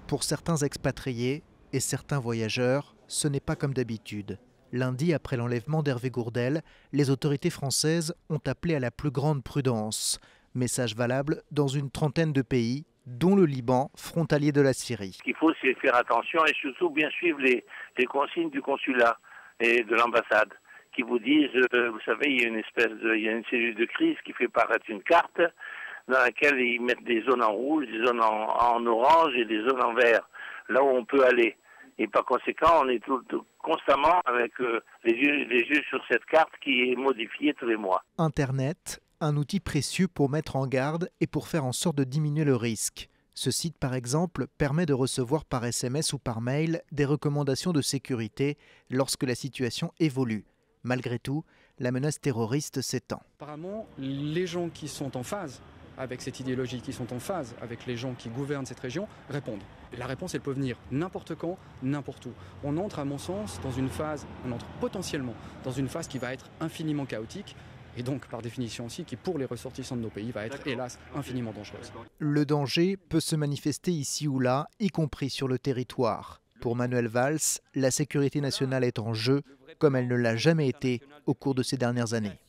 Pour certains expatriés et certains voyageurs, ce n'est pas comme d'habitude. Lundi, après l'enlèvement d'Hervé Gourdel, les autorités françaises ont appelé à la plus grande prudence. Message valable dans une trentaine de pays, dont le Liban, frontalier de la Syrie. Ce qu'il faut, c'est faire attention et surtout bien suivre les consignes du consulat et de l'ambassade qui vous disent, vous savez, il y a une cellule de crise qui fait paraître une carte dans laquelle ils mettent des zones en rouge, des zones en orange et des zones en vert, là où on peut aller. Et par conséquent, on est constamment avec les yeux sur cette carte qui est modifiée tous les mois. Internet, un outil précieux pour mettre en garde et pour faire en sorte de diminuer le risque. Ce site, par exemple, permet de recevoir par SMS ou par mail des recommandations de sécurité lorsque la situation évolue. Malgré tout, la menace terroriste s'étend. Apparemment, les gens qui sont en phase avec cette idéologie, qui sont en phase avec les gens qui gouvernent cette région, répondent. La réponse, elle peut venir n'importe quand, n'importe où. On entre, à mon sens, on entre potentiellement dans une phase qui va être infiniment chaotique, et donc, par définition aussi, qui pour les ressortissants de nos pays va être, hélas, infiniment dangereuse. Le danger peut se manifester ici ou là, y compris sur le territoire. Pour Manuel Valls, la sécurité nationale est en jeu, comme elle ne l'a jamais été au cours de ces dernières années.